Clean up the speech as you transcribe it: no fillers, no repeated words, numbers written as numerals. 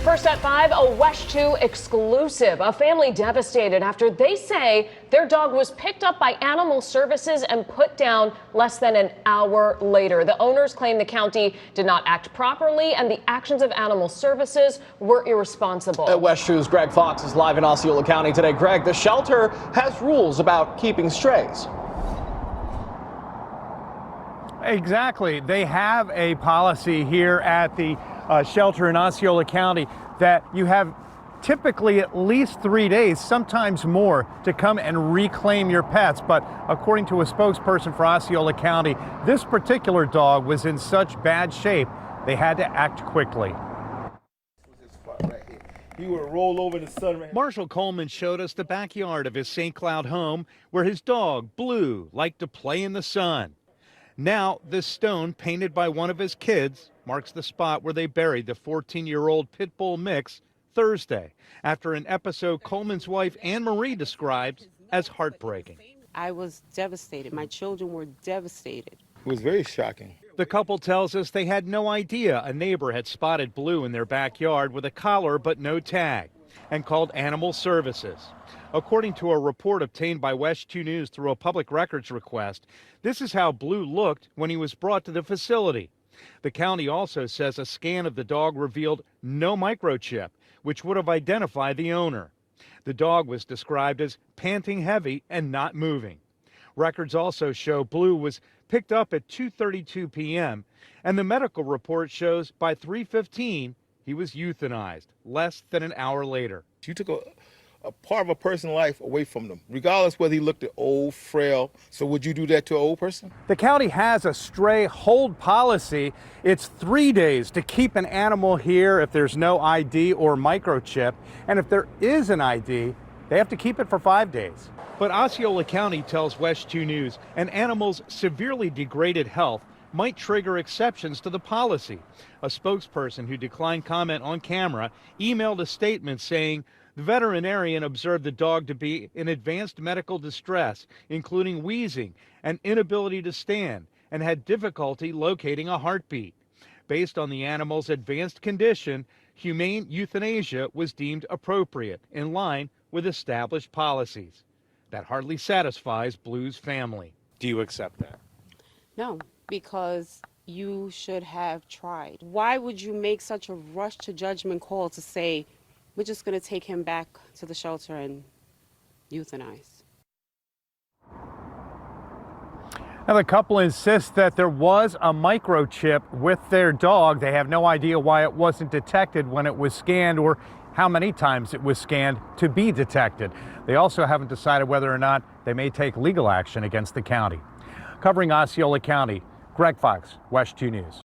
First at 5, a West 2 exclusive. A family devastated after they say their dog was picked up by Animal Services and put down less than an hour later. The owners claim the county did not act properly and the actions of Animal Services were irresponsible. At West 2's Greg Fox is live in Osceola County today. Greg, the shelter has rules about keeping strays. Exactly. They have a policy here at the shelter in Osceola County that you have typically at least 3 days, sometimes more, to come and reclaim your pets. But according to a spokesperson for Osceola County, this particular dog was in such bad shape, they had to act quickly. He would roll over the sun. Marshall Coleman showed us the backyard of his St. Cloud home where his dog, Blue, liked to play in the sun. Now, this stone, painted by one of his kids, marks the spot where they buried the 14-year-old pit bull mix Thursday, after an episode Coleman's wife, Anne Marie, described as heartbreaking. I was devastated. My children were devastated. It was very shocking. The couple tells us they had no idea a neighbor had spotted Blue in their backyard with a collar but no tag, and called Animal Services. According to a report obtained by West 2 News through a public records request, this is how Blue looked when he was brought to the facility. The county also says a scan of the dog revealed no microchip, which would have identified the owner. The dog was described as panting heavy and not moving. Records also show Blue was picked up at 2:32 p.m., and the medical report shows by 3:15 he was euthanized, less than an hour later. You took a part of a person's life away from them, regardless whether he looked old, frail. So would you do that to an old person? The county has a stray hold policy. It's 3 days to keep an animal here if there's no ID or microchip. And if there is an ID, they have to keep it for 5 days. But Osceola County tells West 2 News an animal's severely degraded health might trigger exceptions to the policy. A spokesperson who declined comment on camera emailed a statement saying the veterinarian observed the dog to be in advanced medical distress, including wheezing and inability to stand, and had difficulty locating a heartbeat. Based on the animal's advanced condition, humane euthanasia was deemed appropriate, in line with established policies. That hardly satisfies Blue's family. Do you accept that? No, because you should have tried. Why would you make such a rush to judgment call to say, we're just going to take him back to the shelter and euthanize? Now, the couple insists that there was a microchip with their dog. They have no idea why it wasn't detected when it was scanned or how many times it was scanned to be detected. They also haven't decided whether or not they may take legal action against the county. Covering Osceola County, Greg Fox, West 2 News.